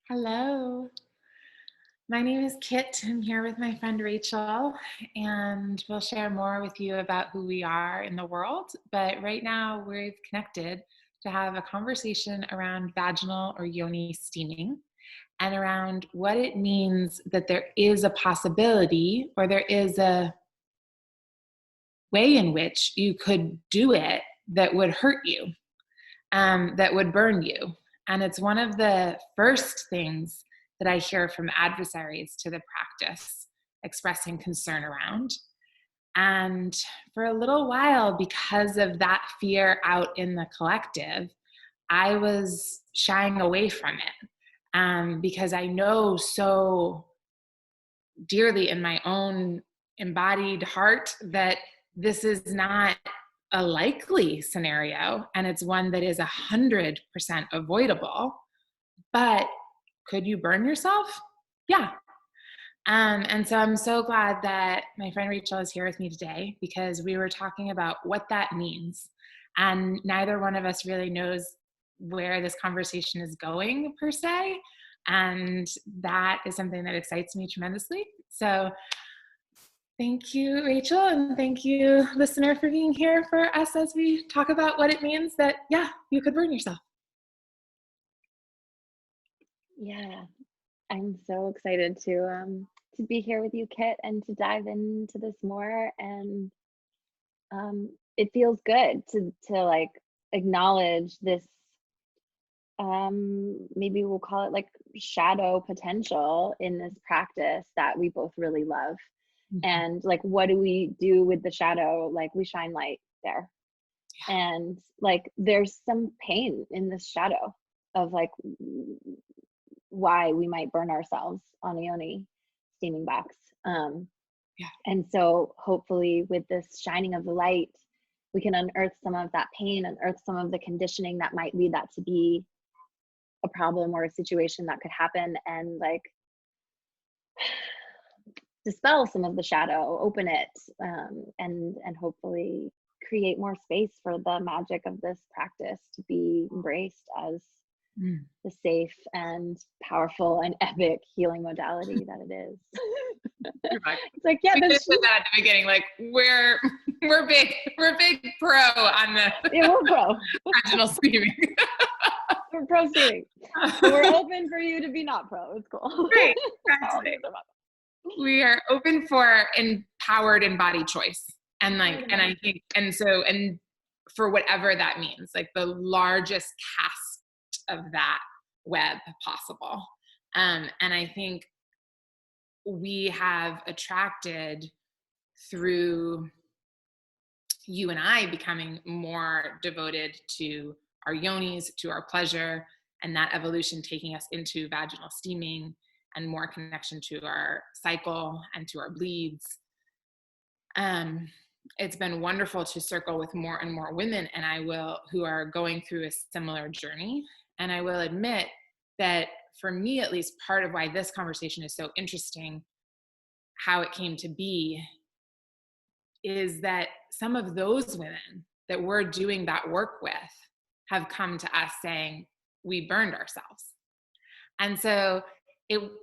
Hello, my name is Kit. I'm here with my friend Rachel, and we'll share more with you about who we are in the world. But right now, we've connected to have a conversation around vaginal or yoni steaming and around what it means that there is a possibility or there is a way in which you could do it that would hurt you, that would burn you. And it's one of the first things that I hear from adversaries to the practice expressing concern around. And for a little while, because of that fear out in the collective, I was shying away from it because I know so dearly in my own embodied heart that this is not a likely scenario, and it's one that is 100% avoidable. But could you burn yourself? Yeah. And so I'm so glad that my friend Rachel is here with me today because we were talking about what that means. And neither one of us really knows where this conversation is going per se. And that is something that excites me tremendously. So thank you, Rachel, and thank you, listener, for being here for us as we talk about what it means that, yeah, you could burn yourself. Yeah, I'm so excited to be here with you, Kit, and to dive into this more. And it feels good to like acknowledge this. Maybe we'll call it like shadow potential in this practice that we both really love. Mhm. And like, what do we do with the shadow? Like, we shine light there. And like, there's some pain in this shadow of like why we might burn ourselves on a yoni steaming box. Yeah. And so hopefully with this shining of the light, we can unearth some of that pain, unearth some of the conditioning that might lead that to be a problem or a situation that could happen, and like dispel some of the shadow, open it, and hopefully create more space for the magic of this practice to be embraced as the safe and powerful and epic healing modality that it is. It's like, yeah, we could have said that at the beginning. Like we're big pro on the yeah, we're pro. vaginal steaming. We're pro steaming. So we're open for you to be not pro. It's cool. Right. Exactly. We are open for empowered embodied choice. And like, and I think, and for whatever that means, like the largest cast of that web possible. And I think we have attracted through you and I becoming more devoted to our yonis, to our pleasure, and that evolution taking us into vaginal steaming and more connection to our cycle and to our bleeds. It's been wonderful to circle with more and more women who are going through a similar journey. And I will admit that for me, at least, part of why this conversation is so interesting, how it came to be, is that some of those women that we're doing that work with have come to us saying, we burned ourselves. And so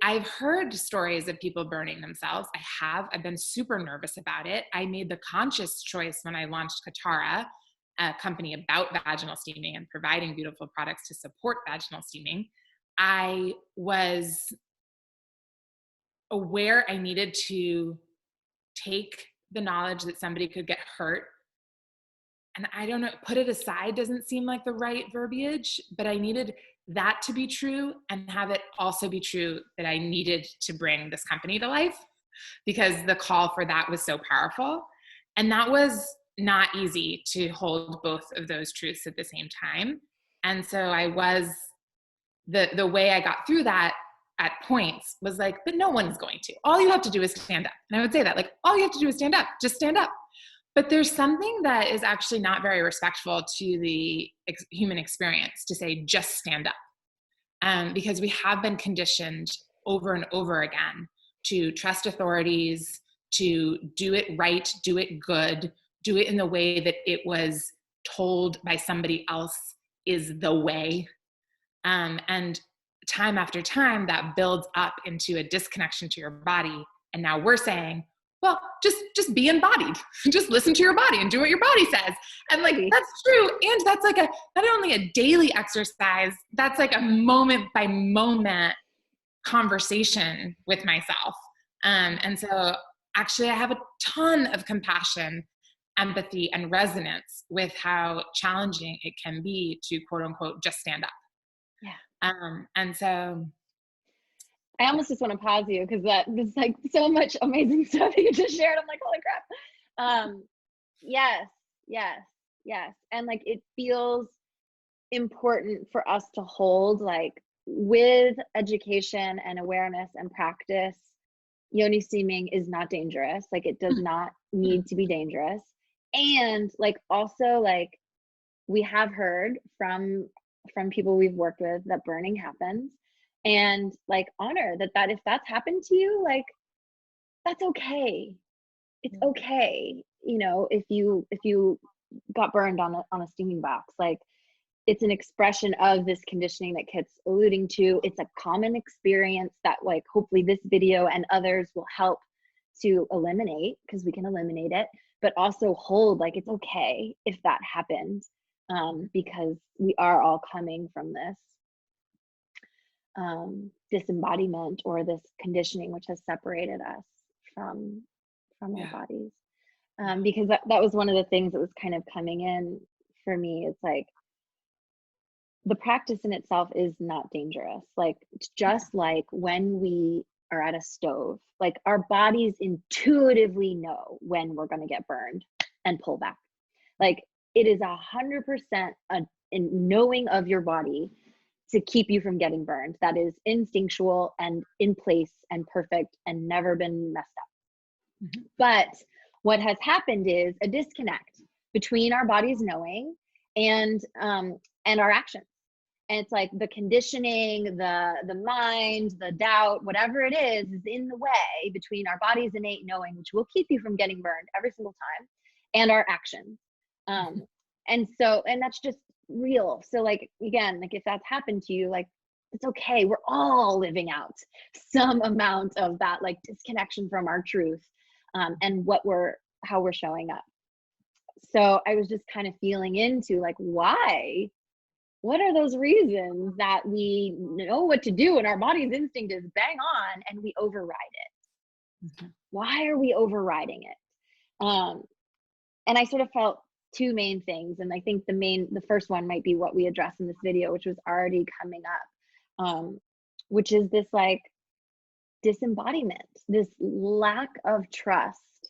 I've heard stories of people burning themselves. I've been super nervous about it. I made the conscious choice when I launched Kitara, a company about vaginal steaming and providing beautiful products to support vaginal steaming. I was aware I needed to take the knowledge that somebody could get hurt, and I don't know, put it aside doesn't seem like the right verbiage, but I needed that to be true and have it also be true that I needed to bring this company to life, because the call for that was so powerful. And that was not easy to hold both of those truths at the same time. And so the way I got through that at points was like, but no one's going to. All you have to do is stand up. And I would say that, like, all you have to do is stand up. Just stand up. But there's something that is actually not very respectful to the human experience to say, just stand up. Because we have been conditioned over and over again to trust authorities, to do it right, do it good, do it in the way that it was told by somebody else is the way. And time after time, that builds up into a disconnection to your body. And now we're saying, well, just be embodied. Just listen to your body and do what your body says. And like, that's true. And that's like not only a daily exercise, that's like a moment by moment conversation with myself. And so actually I have a ton of compassion, empathy, and resonance with how challenging it can be to quote unquote, just stand up. Yeah. And so I almost just want to pause you because there's like so much amazing stuff that you just shared. I'm like, holy crap. Yes, yes, yes. And like, it feels important for us to hold, like, with education and awareness and practice, Yoni steaming is not dangerous. Like, it does not need to be dangerous. And like, also, like, we have heard from people we've worked with that burning happens, and like, honor that if that's happened to you, like, that's okay. It's okay. You know, if you got burned on a steaming box, like, it's an expression of this conditioning that Kit's alluding to. It's a common experience that, like, hopefully this video and others will help to eliminate, because we can eliminate it, but also hold, like, it's okay if that happened, because we are all coming from this disembodiment, or this conditioning which has separated us from our bodies. Because that was one of the things that was kind of coming in for me. It's like, the practice in itself is not dangerous. Like, it's just like when we are at a stove, like, our bodies intuitively know when we're going to get burned and pull back. Like, it is 100% in knowing of your body to keep you from getting burned. That is instinctual and in place and perfect and never been messed up. Mm-hmm. But what has happened is a disconnect between our bodies knowing and our actions. And it's like the conditioning, the mind, the doubt, whatever it is in the way between our body's innate knowing, which will keep you from getting burned every single time, and our actions. And that's just real. So like, again, like, if that's happened to you, like, it's okay. We're all living out some amount of that, like, disconnection from our truth, and how we're showing up. So I was just kind of feeling into, like, why? What are those reasons that we know what to do and our body's instinct is bang on, and we override it? Mm-hmm. Why are we overriding it? And I sort of felt two main things. And I think the first one might be what we addressed in this video, which was already coming up, which is this, like, disembodiment, this lack of trust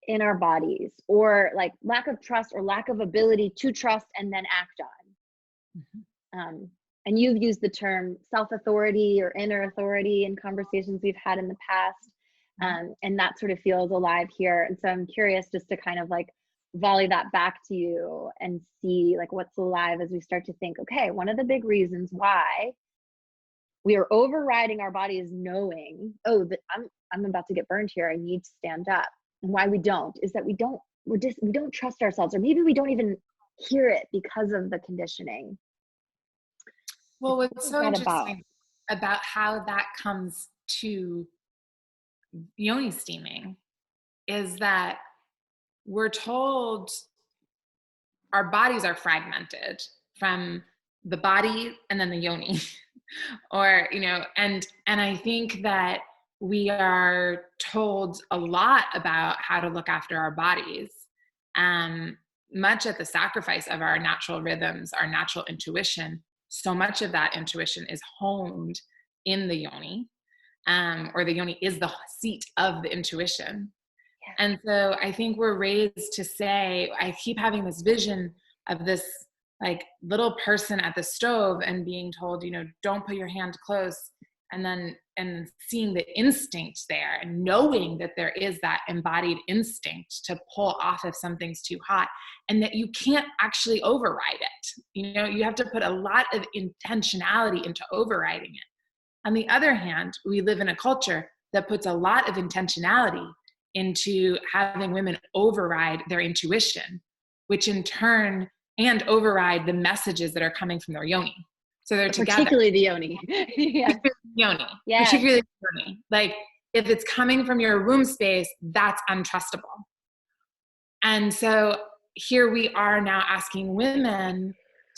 in our bodies, or like lack of trust or lack of ability to trust and then act on. Mm-hmm. And you've used the term self-authority or inner authority in conversations we've had in the past. And that sort of feels alive here. And so I'm curious just to kind of like volley that back to you and see, like, what's alive as we start to think, okay, one of the big reasons why we are overriding our bodies knowing, oh, that I'm about to get burned here, I need to stand up. And why we don't is that we don't trust ourselves, or maybe we don't even hear it because of the conditioning. Well, what's so interesting about how that comes to Yoni steaming is that we're told our bodies are fragmented from the body and then the yoni, or, you know, and I think that we are told a lot about how to look after our bodies, much at the sacrifice of our natural rhythms, our natural intuition. So much of that intuition is honed in the yoni, or the yoni is the seat of the intuition. Yeah. And so I think we're raised to say, I keep having this vision of this like little person at the stove and being told, you know, don't put your hand close, and seeing the instinct there and knowing that there is that embodied instinct to pull off if something's too hot, and that you can't actually override it. You know, you have to put a lot of intentionality into overriding it. On the other hand, we live in a culture that puts a lot of intentionality into having women override their intuition, which in turn, and override the messages that are coming from their yoni. So they're together. Particularly the yoni. Yes. Yoni. Yes. Particularly yoni. Like if it's coming from your womb space, that's untrustable. And so here we are now asking women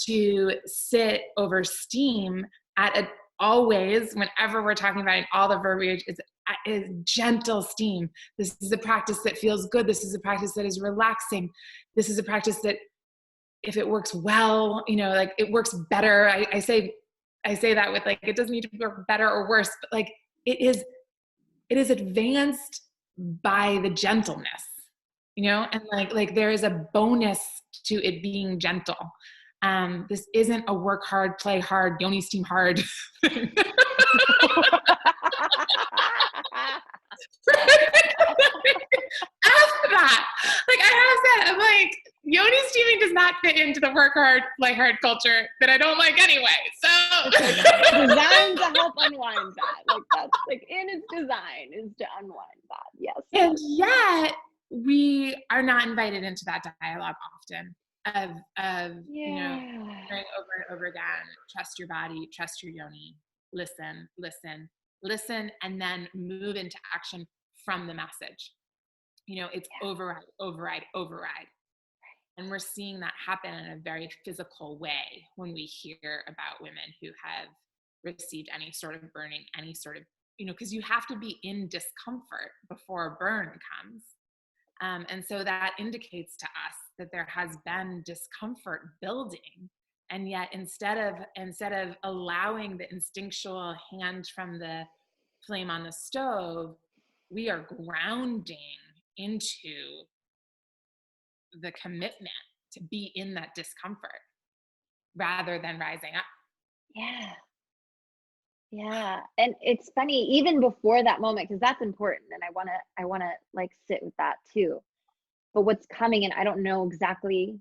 to sit over steam always, whenever we're talking about it, all the verbiage is gentle steam. This is a practice that feels good. This is a practice that is relaxing. This is a practice that, if it works well, like it works better. I say that with like, it doesn't need to work better or worse, but like it is advanced by the gentleness, and like there is a bonus to it being gentle. This isn't a work hard, play hard, Yoni steam hard thing. After that, like I have said, I'm like, Yoni steaming does not fit into the work hard, play hard culture that I don't like anyway. So designed to help unwind that. Like that's like in its design is to unwind that. Yes. And yet we are not invited into that dialogue often of hearing over and over again, trust your body, trust your yoni, listen, and then move into action from the message. It's override. And we're seeing that happen in a very physical way when we hear about women who have received any sort of burning, any sort of, because you have to be in discomfort before a burn comes. And so that indicates to us that there has been discomfort building. And yet instead of allowing the instinctual hand from the flame on the stove, we are grounding into the commitment to be in that discomfort rather than rising up. Yeah. And it's funny, even before that moment, because that's important. And I want to like sit with that too. But what's coming, and I don't know exactly,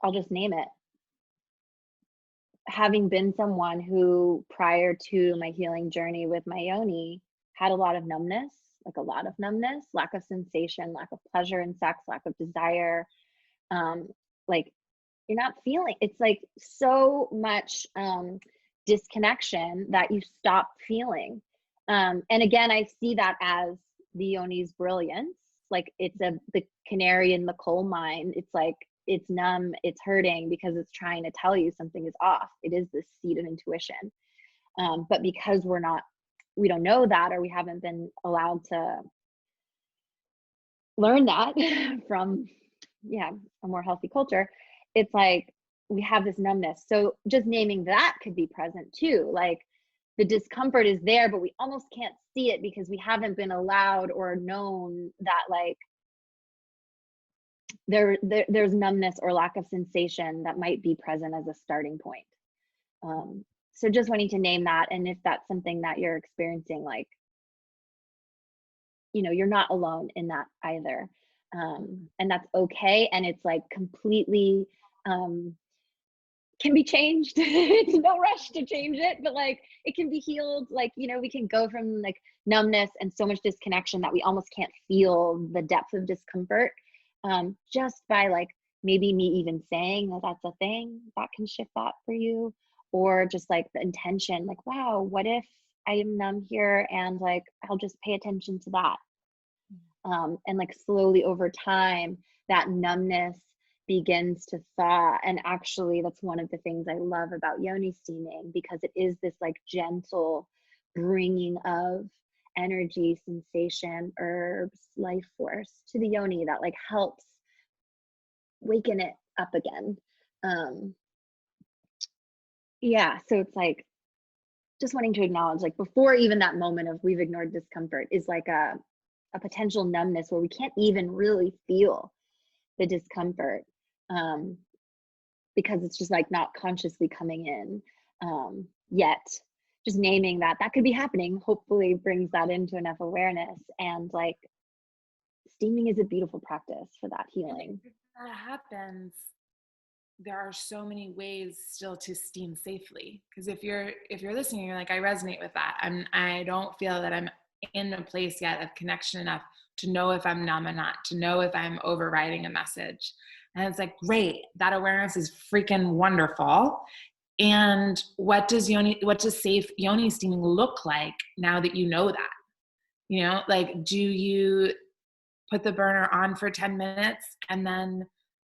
I'll just name it. Having been someone who prior to my healing journey with my yoni had a lot of numbness, lack of sensation, lack of pleasure in sex, lack of desire. Like you're not feeling, it's like so much disconnection that you stop feeling. And again, I see that as the yoni's brilliance. Like it's the canary in the coal mine. It's like, it's numb, it's hurting because it's trying to tell you something is off. It is this seed of intuition. But because we don't know that, or we haven't been allowed to learn that from a more healthy culture, it's like we have this numbness. So just naming that could be present too. Like the discomfort is there, but we almost can't see it because we haven't been allowed or known that like there's numbness or lack of sensation that might be present as a starting point. So just wanting to name that. And if that's something that you're experiencing, like, you're not alone in that either. And that's okay. And it's like completely can be changed. It's no rush to change it, but like it can be healed. Like, we can go from like numbness and so much disconnection that we almost can't feel the depth of discomfort, just by like maybe me even saying that that's a thing that can shift that for you, or just like the intention, like, wow, what if I am numb here and like I'll just pay attention to that. And like slowly over time, that numbness begins to thaw. And actually, that's one of the things I love about Yoni steaming, because it is this like gentle bringing of energy, sensation, herbs, life force to the yoni that like helps waken it up again. So it's like just wanting to acknowledge, like before even that moment of we've ignored discomfort is like a potential numbness where we can't even really feel the discomfort, because it's just like not consciously coming in yet. Just naming that could be happening hopefully brings that into enough awareness. And like steaming is a beautiful practice for that healing. If that happens, there are so many ways still to steam safely. Because if you're listening, you're like, I resonate with that. I don't feel that I'm in a place yet of connection enough to know if I'm numb or not, to know if I'm overriding a message. And it's like, great, that awareness is freaking wonderful. And what does safe Yoni steaming look like now that you know that? You know, like, do you put the burner on for 10 minutes and then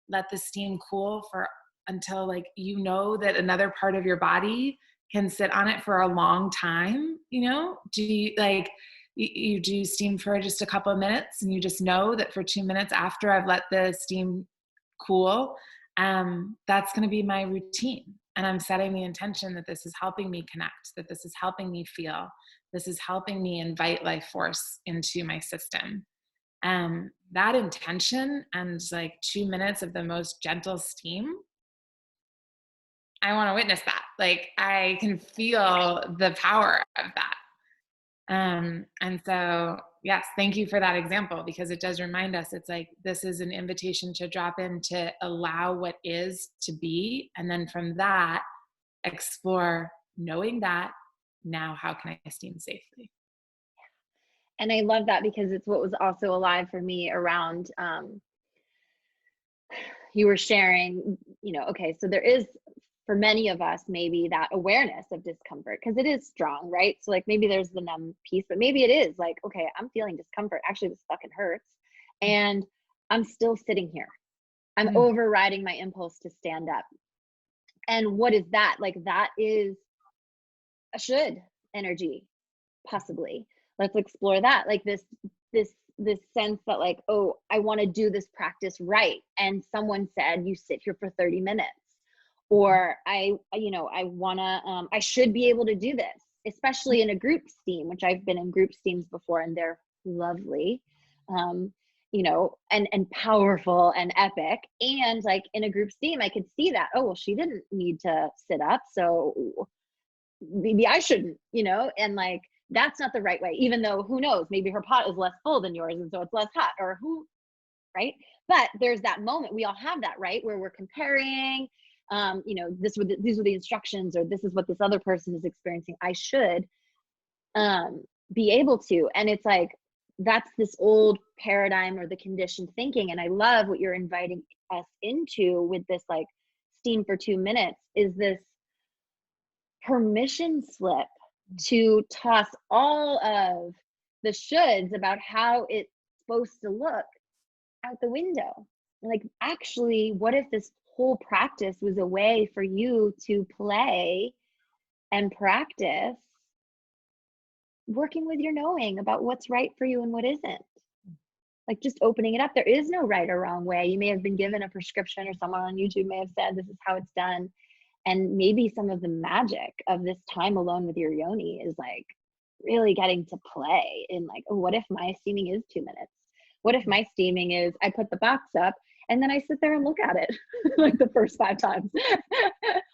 let the steam cool for until, like, you know that another part of your body can sit on it for a long time? You know, do you, like, you do steam for just a couple of minutes and you just know that for 2 minutes after I've let the steam cool, that's going to be my routine. And I'm setting the intention that this is helping me connect, that this is helping me feel, this is helping me invite life force into my system. That intention and like 2 minutes of the most gentle steam, I want to witness that. Like, I can feel the power of that. And so, yes, thank you for that example, because it does remind us, it's like, this is an invitation to drop in, to allow what is to be. And then from that, explore, knowing that now, how can I steam safely? And I love that, because it's what was also alive for me around, you were sharing, okay, so there is, for many of us, maybe that awareness of discomfort, because it is strong, right? So like, maybe there's the numb piece, but maybe it is like, okay, I'm feeling discomfort. Actually, this fucking hurts. And I'm still sitting here. I'm overriding my impulse to stand up. And what is that? Like, that is a should energy, possibly. Let's explore that. Like this sense that, like, oh, I want to do this practice right. And someone said, you sit here for 30 minutes. Or I want to, I should be able to do this, especially in a group steam, which I've been in group steams before, and they're lovely, and powerful and epic. And like, in a group steam, I could see that, oh, well, she didn't need to sit up, so maybe I shouldn't, and like, that's not the right way, even though, who knows, maybe her pot is less full than yours, and so it's less hot, or who, right? But there's that moment, we all have that, right, where we're comparing, these were the instructions, or this is what this other person is experiencing. I should be able to. And it's like, that's this old paradigm, or the conditioned thinking. And I love what you're inviting us into with this, like, steam for 2 minutes, is this permission slip to toss all of the shoulds about how it's supposed to look out the window. Like, actually, what if this whole practice was a way for you to play and practice working with your knowing about what's right for you and what isn't? Like, just opening it up. There is no right or wrong way. You may have been given a prescription, or someone on YouTube may have said, this is how it's done. And maybe some of the magic of this time alone with your yoni is like really getting to play in, like, oh, what if my steaming is 2 minutes? What if my steaming is, I put the box up and then I sit there and look at it like the first 5 times,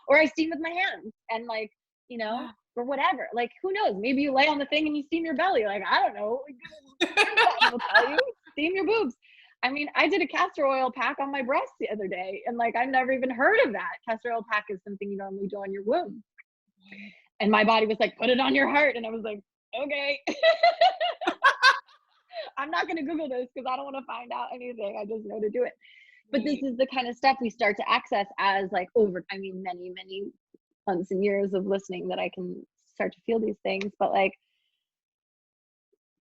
or I steam with my hands, and like, or whatever. Like, who knows? Maybe you lay on the thing and you steam your belly. Like, I don't know. Will tell you, steam your boobs. I mean, I did a castor oil pack on my breast the other day, and like, I've never even heard of that. Castor oil pack is something you normally do on your womb. And my body was like, put it on your heart. And I was like, okay. I'm not going to Google this because I don't want to find out anything. I just know to do it. But this is the kind of stuff we start to access as, like, many, many months and years of listening, that I can start to feel these things. But like,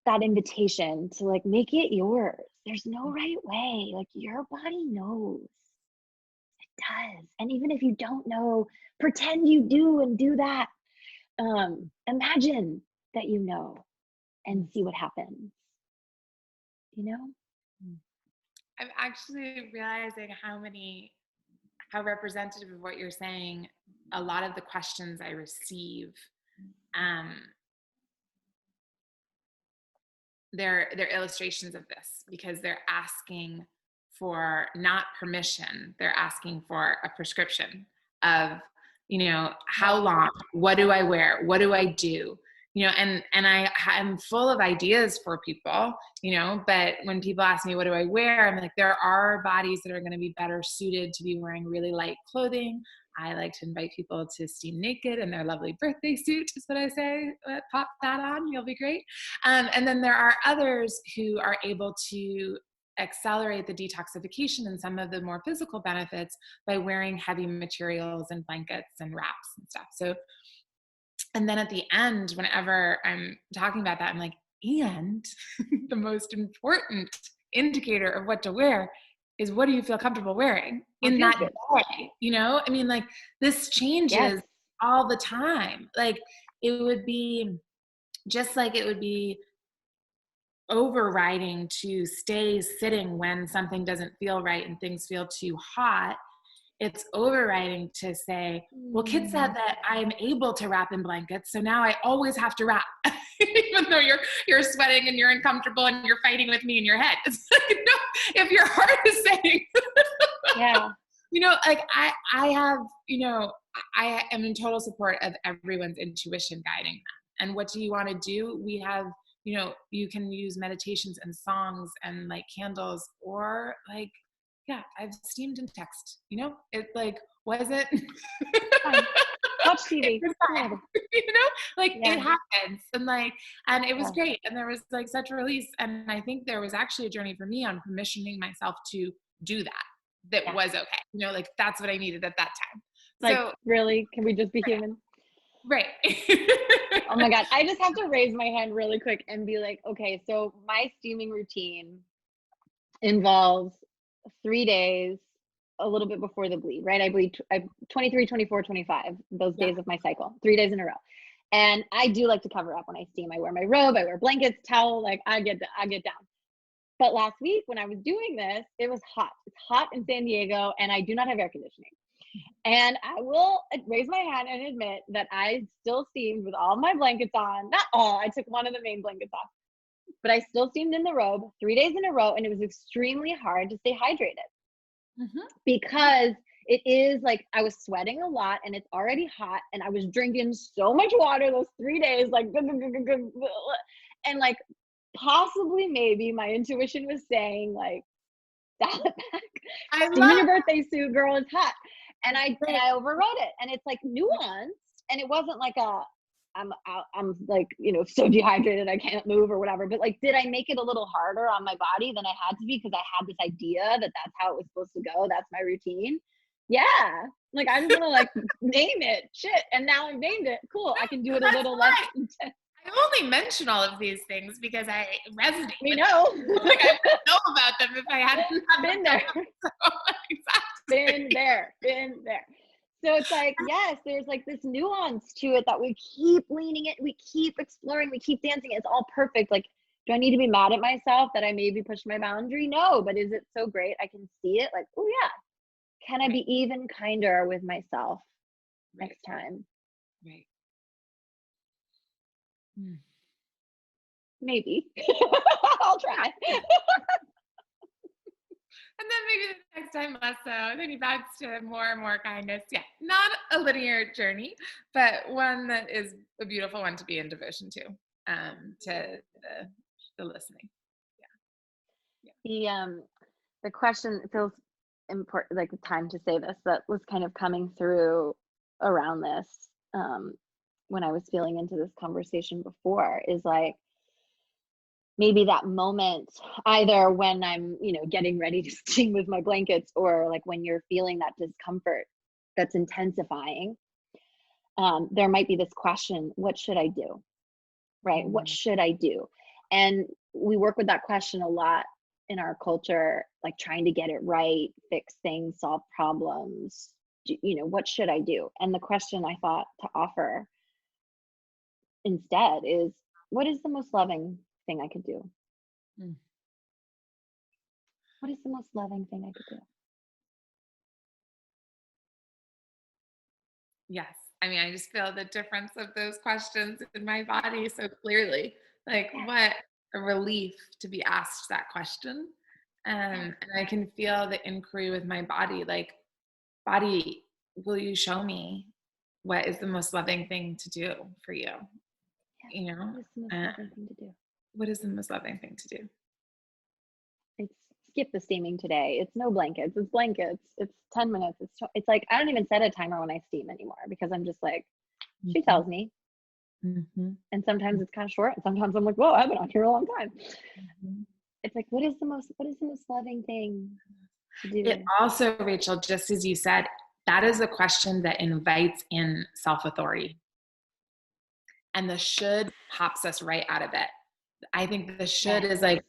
that invitation to, like, make it yours. There's no right way. Like, your body knows. It does. And even if you don't know, pretend you do and do that. Imagine that you know, and see what happens. I'm actually realizing how representative of what you're saying, a lot of the questions I receive, they're illustrations of this, because they're asking for not permission, they're asking for a prescription of, how long, what do I wear, what do I do, and I'm full of ideas for people, but when people ask me, what do I wear? I'm like, there are bodies that are going to be better suited to be wearing really light clothing. I like to invite people to steam naked in their lovely birthday suit, is what I say. Pop that on, you'll be great. And then there are others who are able to accelerate the detoxification and some of the more physical benefits by wearing heavy materials and blankets and wraps and stuff. So, and then at the end, whenever I'm talking about that, I'm like, and the most important indicator of what to wear is, what do you feel comfortable wearing in that day? You know, I mean, like, this changes all the time. Like, it would be just like it would be overriding to stay sitting when something doesn't feel right and things feel too hot. It's overriding to say, well, Kit said that I'm able to wrap in blankets, so now I always have to wrap, even though you're sweating and you're uncomfortable and you're fighting with me in your head. It's like, no, if your heart is saying, you know, like I have, you know, I am in total support of everyone's intuition guiding them. And what do you want to do? We have, you know, you can use meditations and songs and like candles, or like, yeah, I've steamed in text, you know, it like wasn't watch TV, you know, like it happens. And like, and it was great. And there was like such a release. And I think there was actually a journey for me on permissioning myself to do that was okay. You know, like that's what I needed at that time. Like, so really, can we just be human? Right. Oh my God. I just have to raise my hand really quick and be like, okay, so my steaming routine involves 3 days, a little bit before the bleed, right? I bleed 23, 24, 25, those days of my cycle, 3 days in a row. And I do like to cover up when I steam. I wear my robe, I wear blankets, towel, like I get down. But last week when I was doing this, it was hot. It's hot in San Diego and I do not have air conditioning. And I will raise my hand and admit that I still steamed with all my blankets on. Not all, I took one of the main blankets off. But I still steamed in the robe 3 days in a row, and it was extremely hard to stay hydrated because it is like I was sweating a lot and it's already hot, and I was drinking so much water those 3 days, like, and like possibly maybe my intuition was saying like, dial it back. Steam in your birthday suit, girl, it's hot. And I overrode it, and it's like nuanced, and it wasn't like I'm like, you know, so dehydrated I can't move or whatever, but like, did I make it a little harder on my body than I had to be because I had this idea that that's how it was supposed to go, that's my routine? Yeah, like I just want to like name it, shit, and now I've named it. Cool, I can do it a little less intense. I only mention all of these things because I resonate. We know. Like I would know about them if I hadn't been there. So, exactly. Been there. So it's like, yes, there's like this nuance to it that we keep leaning it, we keep exploring, we keep dancing. It's all perfect. Like, do I need to be mad at myself that I maybe pushed my boundary? No, but is it so great? I can see it. Like, oh yeah. Can I be even kinder with myself next time? Right. Maybe. I'll try. And then maybe the next time less so, then you bounce to more and more kindness. Yeah, not a linear journey, but one that is a beautiful one to be in devotion to the listening. The question feels important, like time to say this, that was kind of coming through around this when I was feeling into this conversation before, is like, maybe that moment, either when I'm, you know, getting ready to steam with my blankets, or like when you're feeling that discomfort that's intensifying, there might be this question, what should I do? Right? What should I do? And we work with that question a lot in our culture, like trying to get it right, fix things, solve problems, you know, what should I do? And the question I thought to offer instead is, what is the most loving thing I could do? What is the most loving thing I could do? Yes. I mean, I just feel the difference of those questions in my body so clearly. Like, what a relief to be asked that question. And I can feel the inquiry with my body, like, body, will you show me what is the most loving thing to do for you? You know, what is the most loving thing to do? It's skip the steaming today. It's no blankets. It's blankets. It's 10 minutes. It's like, I don't even set a timer when I steam anymore, because I'm just like, she tells me. And sometimes it's kind of short, and sometimes I'm like, whoa, I've been on here a long time. it's like, what is the most loving thing to do? It also, Rachel, just as you said, that is a question that invites in self-authority. And the should pops us right out of it. I think the should is like,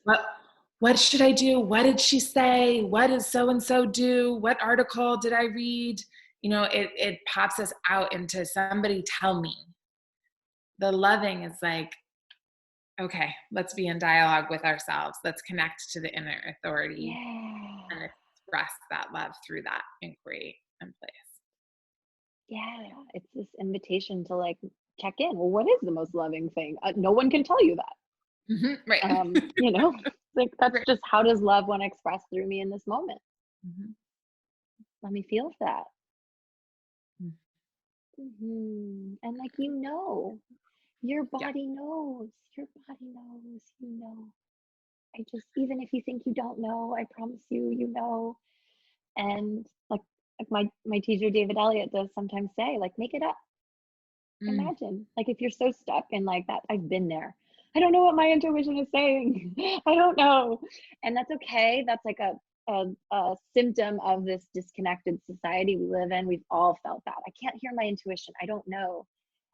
what should I do? What did she say? What does so-and-so do? What article did I read? You know, it pops us out into somebody tell me. The loving is like, okay, let's be in dialogue with ourselves. Let's connect to the inner authority and express that love through that inquiry and place. Yeah, it's this invitation to like check in. Well, what is the most loving thing? No one can tell you that. Right. You know, like that's Right. just, how does love want to express through me in this moment? Let me feel that. And like, you know, your body knows. Your body knows. You know. I just, even if you think you don't know, I promise you, you know. And like my teacher David Elliott does sometimes say, like, make it up. Imagine, like, if you're so stuck in like that, I've been there. I don't know what my intuition is saying. I don't know. And that's okay. That's like a symptom of this disconnected society we live in. We've all felt that. I can't hear my intuition. I don't know.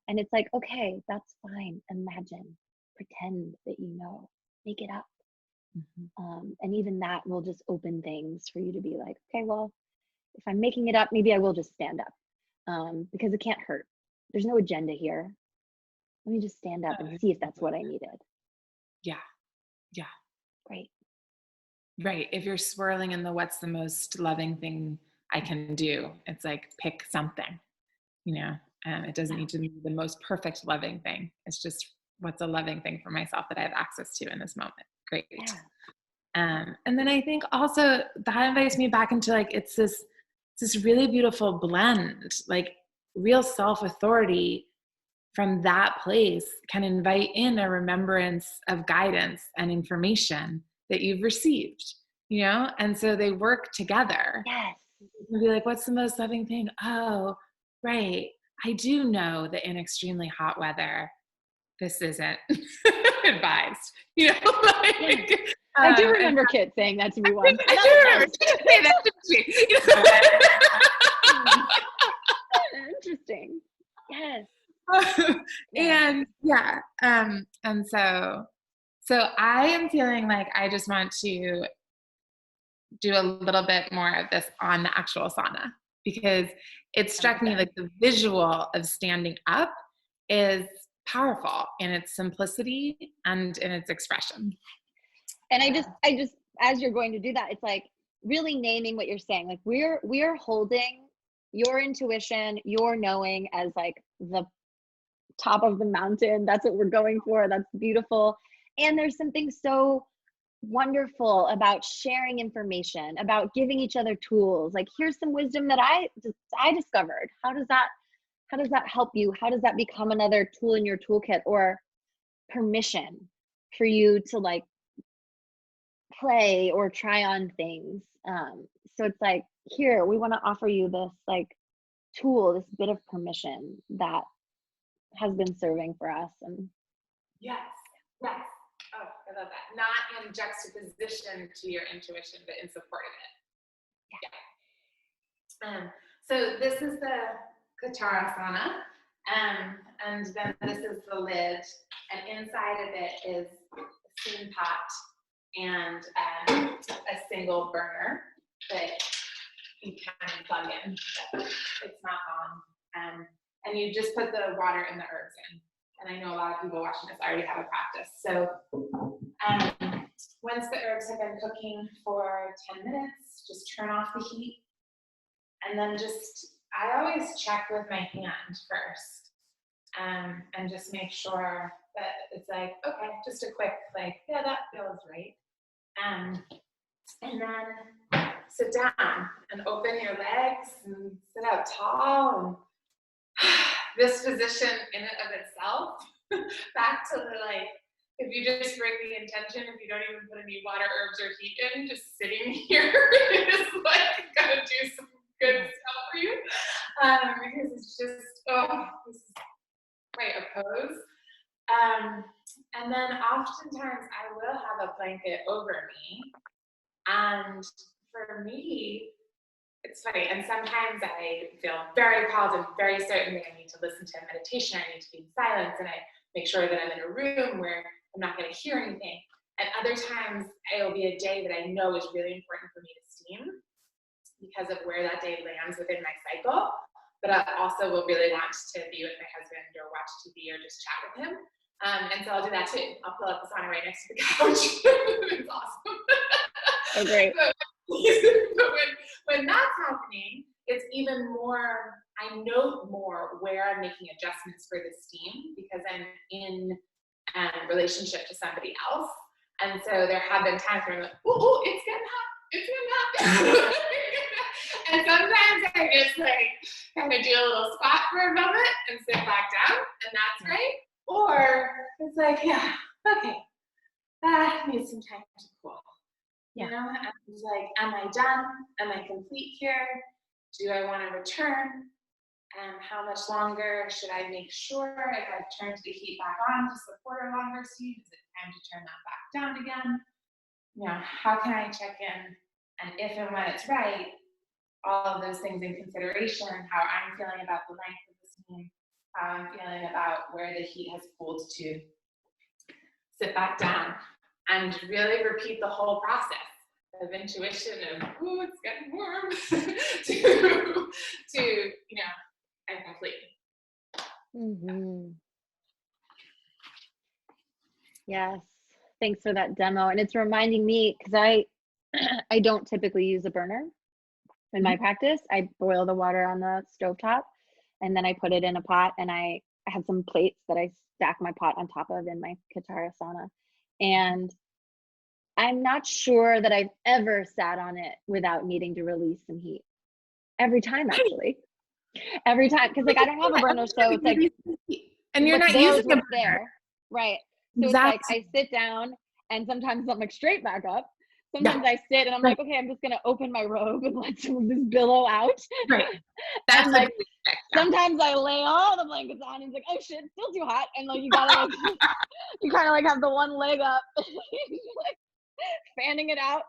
And it's like, okay, that's fine. Imagine, pretend that you know, make it up. And even that will just open things for you to be like, okay, well, if I'm making it up, maybe I will just stand up, because it can't hurt. There's no agenda here. Let me just stand up and see if that's what I needed. Yeah. Great. Right. If you're swirling in the what's the most loving thing I can do, it's like pick something, you know, and it doesn't need to be the most perfect loving thing. It's just what's a loving thing for myself that I have access to in this moment. Great. And then I think also that invites me back into like, it's this really beautiful blend, like real self-authority from that place can invite in a remembrance of guidance and information that you've received, you know? And so they work together. Yes. You'll be like, what's the most loving thing? Oh, right. I do know that in extremely hot weather, this isn't advised, you know? Like, I do remember Kit saying that to me once. I do remember Kit saying that to me. Interesting. Yes. And and so I am feeling like I just want to do a little bit more of this on the actual sauna, because it struck me like the visual of standing up is powerful in its simplicity and in its expression. And I just, as you're going to do that, it's like really naming what you're saying. Like we're holding your intuition, your knowing as like the top of the mountain. That's what we're going for. That's beautiful. And there's something so wonderful about sharing information, about giving each other tools. Like, here's some wisdom that I discovered. How does that help you? How does that become another tool in your toolkit, or permission for you to like play or try on things? So it's like, here, we want to offer you this like tool, this bit of permission that has been serving for us. And yes. Oh, I love that. Not in juxtaposition to your intuition, but in support of it. So this is the Kitara sauna, and then this is the lid, and inside of it is a steam pot and a single burner that you can plug in. It's not on, and you just put the water and the herbs in. And I know a lot of people watching this already have a practice. So once the herbs have been cooking for 10 minutes, just turn off the heat. And then I always check with my hand first, and just make sure that it's like, okay, just a quick, like, yeah, that feels right. And then sit down and open your legs and sit out tall. And this position in and of itself, back to the like, if you just bring the intention, if you don't even put any water, herbs, or heat in, just sitting here is like gonna do some good stuff for you, because it's just, this is quite a pose. And then oftentimes I will have a blanket over me. And for me, it's funny. And sometimes I feel very called and very certain that I need to listen to a meditation. I need to be in silence. And I make sure that I'm in a room where I'm not going to hear anything. And other times it will be a day that I know is really important for me to steam because of where that day lands within my cycle. But I also will really want to be with my husband or watch TV or just chat with him. And so I'll do that too. I'll pull up the sauna right next to the couch. It's awesome. Oh, great. But when that's happening, it's even more, I know more where I'm making adjustments for the steam because I'm in relationship to somebody else. And so there have been times where I'm like, oh, it's getting hot. It's getting hot. And sometimes I just like kind of do a little squat for a moment and sit back down, and that's great. Or it's like, yeah, okay, that needs some time to cool. You know, and it's like, am I done? Am I complete here? Do I want to return? And how much longer should I make sure if I've turned the heat back on to support a longer steam? Is it time to turn that back down again? You know, how can I check in? And if and when it's right, all of those things in consideration, how I'm feeling about the length of the steam, how I'm feeling about where the heat has cooled to sit back down and really repeat the whole process of intuition of, ooh, it's getting warm to you know, I'm complete. Mm-hmm. Yes. Thanks for that demo. And it's reminding me, because I don't typically use a burner in my practice. I boil the water on the stovetop and then I put it in a pot, and I have some plates that I stack my pot on top of in my Kitara sauna. And I'm not sure that I've ever sat on it without needing to release some heat. Every time, actually. Every time, because like I don't have a burner, so it's like, and you're not using a there, right? So exactly. It's like I sit down, and sometimes I'm like straight back up. Sometimes I sit and I'm like, okay, I'm just gonna open my robe and let some of this billow out. Right. That's and like sometimes I lay all the blankets on and it's like, oh shit, it's still too hot. And like you gotta like you kind of like have the one leg up, like fanning it out.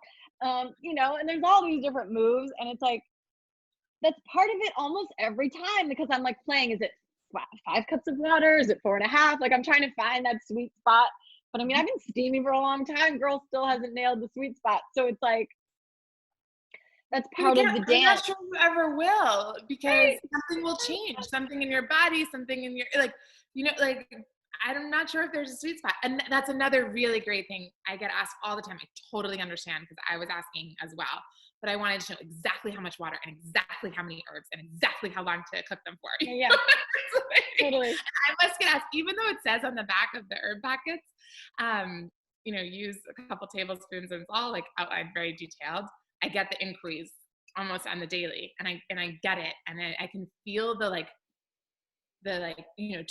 You know, and there's all these different moves, and it's like that's part of it almost every time because I'm like playing, is it 5 cups of water? Is it 4.5? Like I'm trying to find that sweet spot. But I mean, I've been steaming for a long time. Girl still hasn't nailed the sweet spot. So it's like, that's part of the dance. I'm not sure you ever will, because something will change. Something in your body, something in your, like, you know, like, I'm not sure if there's a sweet spot. And that's another really great thing I get asked all the time. I totally understand, because I was asking as well. But I wanted to know exactly how much water and exactly how many herbs and exactly how long to cook them for. Yeah, like, totally. I must get asked, even though it says on the back of the herb packets, you know, use a couple tablespoons, and it's all like outlined very detailed. I get the inquiries almost on the daily, and I get it, and I can feel the you know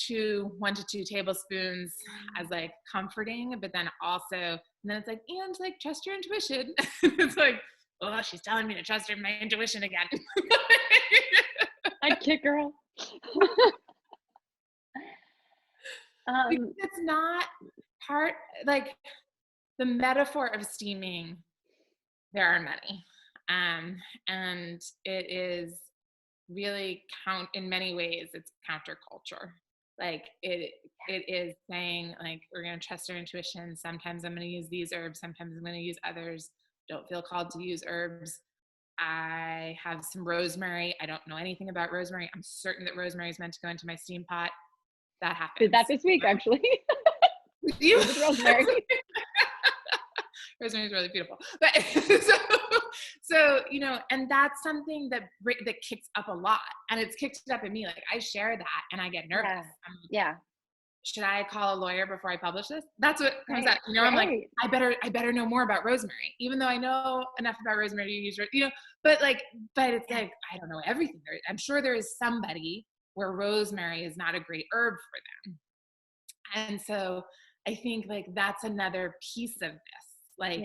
1 to 2 tablespoons as like comforting, but then also, and then it's like, and like trust your intuition. It's like, oh, she's telling me to trust my intuition again. I'd kick girl. It's not part, like, the metaphor of steaming, there are many, and it is really in many ways it's counterculture. Like it is saying, like, we're going to trust our intuition. Sometimes I'm going to use these herbs, sometimes I'm going to use others. Don't feel called to use herbs. I have some rosemary. I don't know anything about rosemary. I'm certain that rosemary is meant to go into my steam pot. That happens. Did that this week, actually. You rosemary. Rosemary is really beautiful. But so you know, and that's something that kicks up a lot, and it's kicked up in me. Like I share that, and I get nervous. Yeah. Should I call a lawyer before I publish this? That's what comes out. You know, I'm like, I better know more about rosemary, even though I know enough about rosemary to use, you know, but it's like, I don't know everything. I'm sure there is somebody where rosemary is not a great herb for them. And so I think like that's another piece of this, like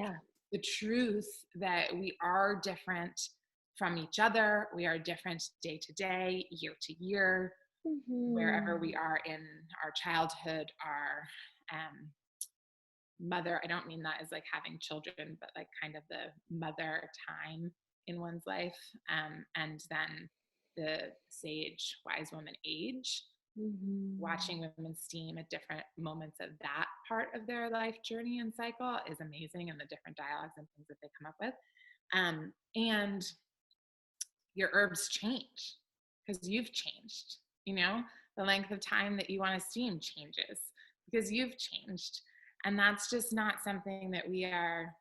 the truth that we are different from each other. We are different day to day, year to year. Wherever we are in our childhood, our mother, I don't mean that as like having children, but like kind of the mother time in one's life. And then the sage, wise woman age, watching women steam at different moments of that part of their life journey and cycle is amazing, and the different dialogues and things that they come up with. And your herbs change because you've changed, the length of time that you want to steam changes because you've changed. And that's just not something that we are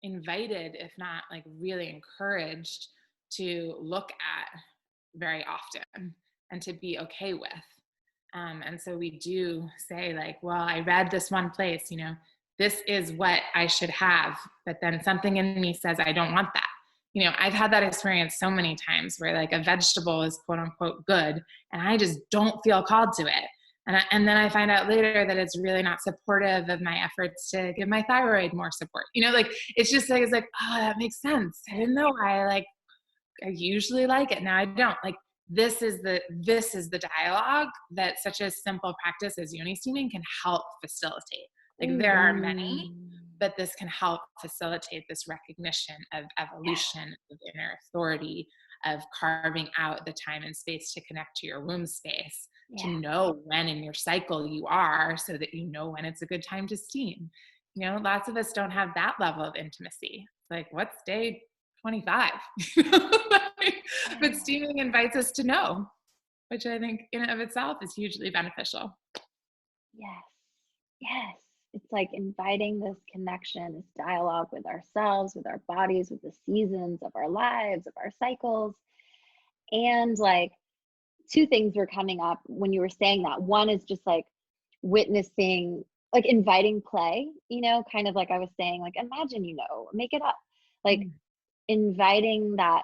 invited, if not like really encouraged, to look at very often and to be okay with. And so we do say like, well, I read this one place, this is what I should have, but then something in me says I don't want that. I've had that experience so many times where like a vegetable is quote unquote good and I just don't feel called to it. And then I find out later that it's really not supportive of my efforts to give my thyroid more support. Like it's just like, oh, that makes sense. I didn't know why I usually like it. Now I don't. Like this is the dialogue that such a simple practice as Yoni Steaming can help facilitate. Like there are many, but this can help facilitate this recognition of evolution, of inner authority, of carving out the time and space to connect to your womb space, to know when in your cycle you are, so that you know when it's a good time to steam. Lots of us don't have that level of intimacy. Like, what's day 25? But steaming invites us to know, which I think in and of itself is hugely beneficial. Yes. It's like inviting this connection, this dialogue with ourselves, with our bodies, with the seasons of our lives, of our cycles. And like two things were coming up when you were saying that. One is just like witnessing, like inviting play, kind of like I was saying, like imagine, make it up, like inviting that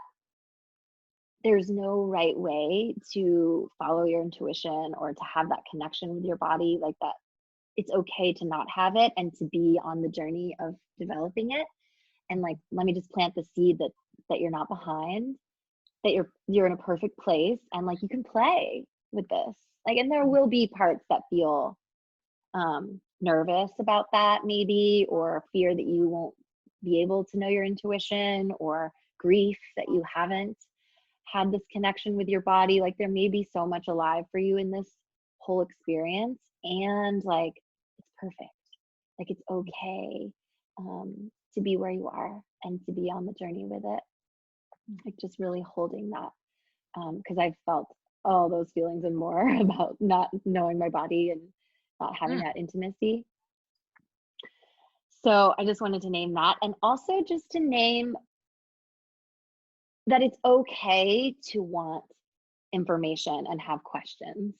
there's no right way to follow your intuition or to have that connection with your body, like that it's okay to not have it and to be on the journey of developing it. And like, let me just plant the seed that you're not behind, that you're in a perfect place, and like you can play with this. Like, and there will be parts that feel nervous about that maybe, or fear that you won't be able to know your intuition, or grief that you haven't had this connection with your body. Like there may be so much alive for you in this whole experience, and like it's perfect. Like it's okay to be where you are and to be on the journey with it. Like just really holding that, because I've felt all those feelings and more about not knowing my body and not having that intimacy. So I just wanted to name that, and also just to name that it's okay to want information and have questions.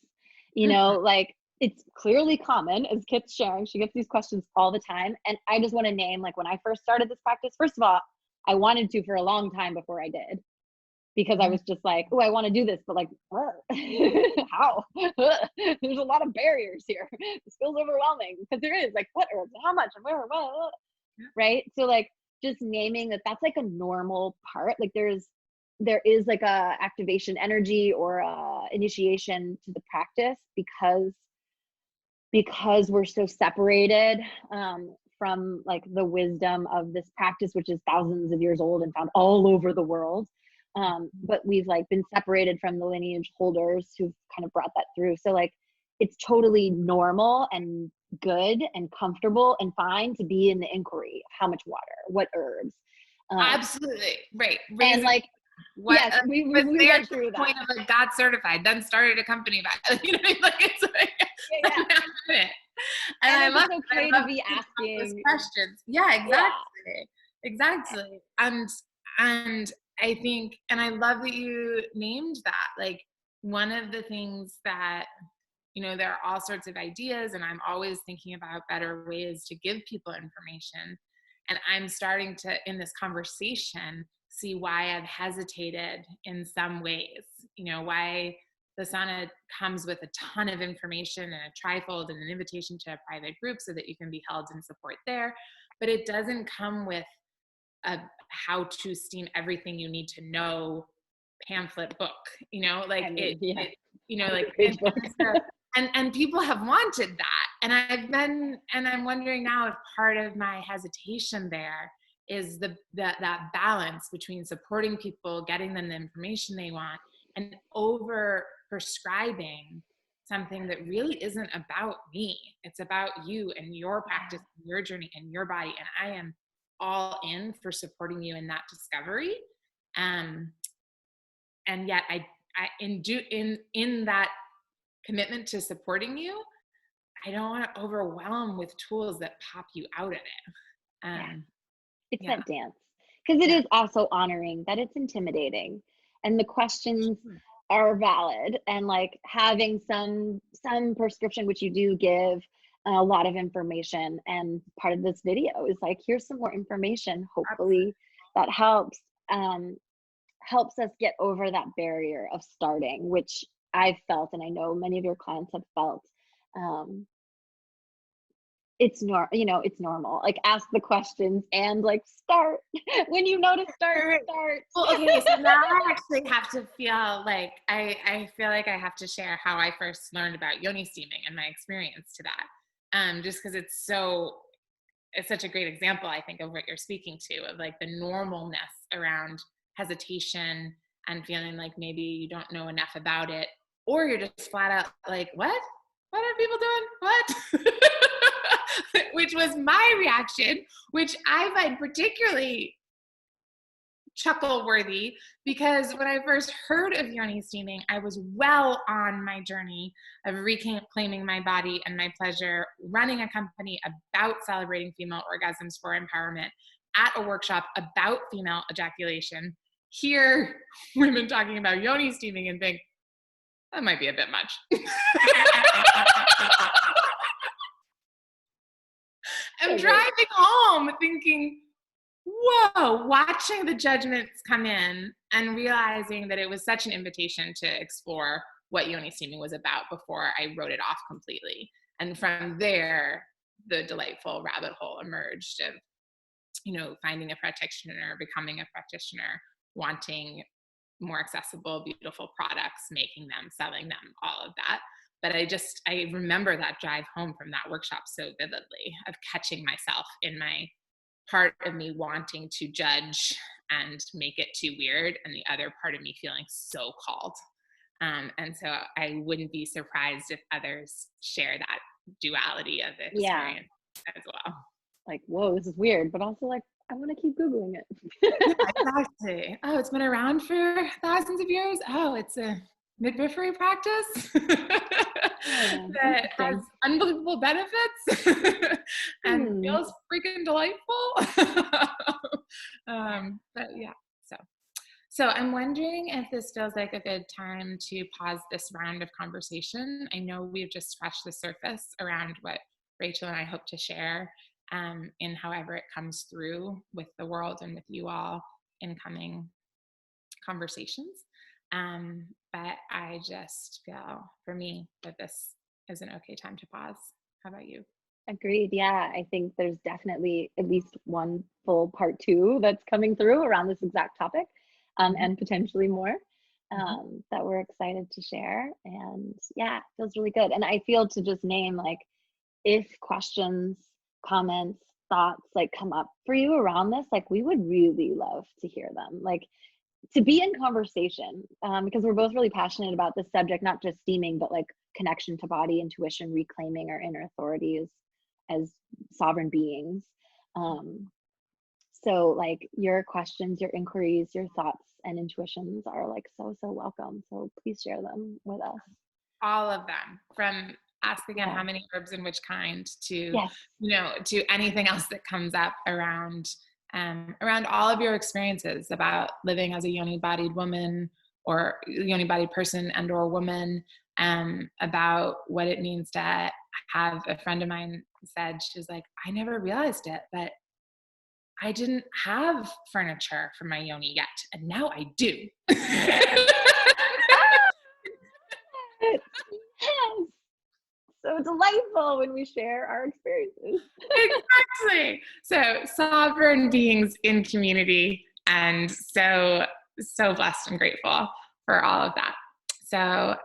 Like it's clearly common, as Kit's sharing, she gets these questions all the time. And I just want to name, like when I first started this practice, first of all, I wanted to for a long time before I did, because I was just like, oh, I want to do this, but like, how? There's a lot of barriers here. This feels overwhelming, because there is, like, what herbs, how much, and where, right? So like just naming that that's like a normal part. Like there is like a activation energy or initiation to the practice, because we're so separated from like the wisdom of this practice, which is thousands of years old and found all over the world. But we've like been separated from the lineage holders who've kind of brought that through. So like it's totally normal and good and comfortable and fine to be in the inquiry of how much water, what herbs. Absolutely. Right. And like, yes, we went through that. Point of like got certified, then started a company about it. Like it's like and I love it's okay to be asking questions. Yeah, exactly. Exactly. And I think, and I love that you named that. Like one of the things that, there are all sorts of ideas, and I'm always thinking about better ways to give people information. And I'm starting to, in this conversation, see why I've hesitated in some ways, why the sauna comes with a ton of information and a trifold and an invitation to a private group so that you can be held in support there. But it doesn't come with a how to steam everything you need to know pamphlet book, and people have wanted that. and I'm wondering now if part of my hesitation there is that balance between supporting people, getting them the information they want, and over prescribing something that really isn't about me. It's about you and your practice, and your journey, and your body. And I am all in for supporting you in that discovery. And yet in that commitment to supporting you, I don't want to overwhelm with tools that pop you out of it. It's that dance, because it is also honoring that it's intimidating and the questions are valid, and like having some prescription, which you do give a lot of information, and part of this video is like, here's some more information, hopefully that helps us get over that barrier of starting, which I've felt, and I know many of your clients have felt. It's normal. Like, ask the questions and like start when you know to start. Well, okay, so now I actually have to feel like I feel like I have to share how I first learned about Yoni steaming and my experience to that. Just because it's such a great example, I think, of what you're speaking to, of like the normalness around hesitation and feeling like maybe you don't know enough about it, or you're just flat out like, what are people doing? What? Which was my reaction, which I find particularly chuckle worthy, because when I first heard of Yoni steaming, I was well on my journey of reclaiming my body and my pleasure, running a company about celebrating female orgasms for empowerment, at a workshop about female ejaculation, hear women talking about Yoni steaming and think, that might be a bit much. I'm driving home thinking, whoa, watching the judgments come in and realizing that it was such an invitation to explore what Yoni steaming was about before I wrote it off completely. And from there, the delightful rabbit hole emerged of, finding a practitioner, becoming a practitioner, wanting more accessible, beautiful products, making them, selling them, all of that. But I remember that drive home from that workshop so vividly, of catching myself in my part of me wanting to judge and make it too weird, and the other part of me feeling so called. And so I wouldn't be surprised if others share that duality of experience as well. Like, whoa, this is weird, but also like, I want to keep Googling it. Exactly. Oh, it's been around for thousands of years. Oh, it's a midwifery practice that has unbelievable benefits and feels freaking delightful. But yeah, so I'm wondering if this feels like a good time to pause this round of conversation. I know we've just scratched the surface around what Rachel and I hope to share in however it comes through with the world and with you all in coming conversations. But I just feel, for me, that this is an okay time to pause. How about you? Agreed. Yeah, I think there's definitely at least one full part 2 that's coming through around this exact topic, and potentially more that we're excited to share. And yeah, it feels really good. And I feel to just name, like, if questions, comments, thoughts like come up for you around this, like, we would really love to hear them. Like, to be in conversation, because we're both really passionate about this subject, not just steaming, but like connection to body, intuition, reclaiming our inner authority as sovereign beings. So like, your questions, your inquiries, your thoughts and intuitions are like so welcome. So please share them with us. All of them, from ask again how many herbs and which kind, to to anything else that comes up around all of your experiences about living as a yoni-bodied woman, or yoni-bodied person and or woman, about what it means to have. A friend of mine said, she's like, I never realized it, but I didn't have furniture for my yoni yet, and now I do. Yes. So delightful when we share our experiences. Exactly. So sovereign beings in community, and so blessed and grateful for all of that. So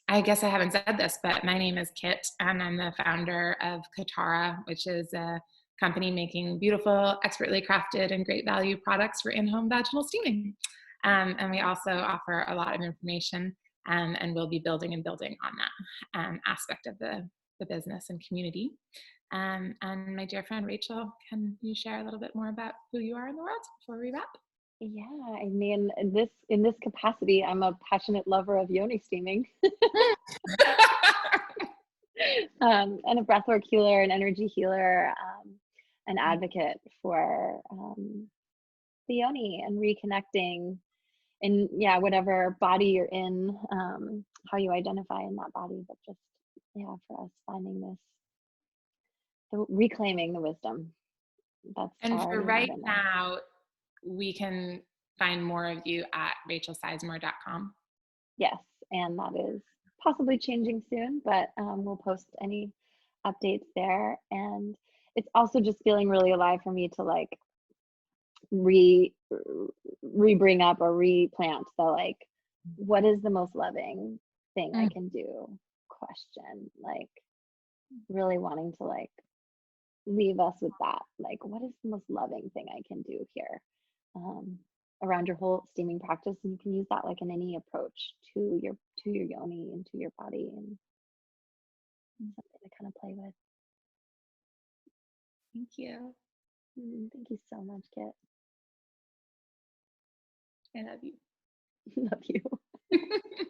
I guess I haven't said this, but my name is Kit, and I'm the founder of Kitara, which is a company making beautiful, expertly crafted, and great value products for in-home vaginal steaming. And we also offer a lot of information, and we'll be building and building on that aspect of the business and community. And my dear friend Rachel, can you share a little bit more about who you are in the world before we wrap? Yeah, I mean, in this capacity, I'm a passionate lover of Yoni steaming, and a breathwork healer, an energy healer, an advocate for the Yoni and reconnecting in, yeah, whatever body you're in, how you identify in that body, but just, yeah, for us finding this, reclaiming the wisdom that's And for already right within us. now, we can find more of you at rachelsizemore.com. Yes, and that is possibly changing soon, but we'll post any updates there. And it's also just feeling really alive for me to like re bring up or replant the like, what is the most loving thing I Mm. can do question, like really wanting to like leave us with that, like what is the most loving thing I can do here, um, around your whole steaming practice. And you can use that like in any approach to your yoni and to your body, and something to kind of play with. Thank you. Thank you so much, Kit. I love you. Love you.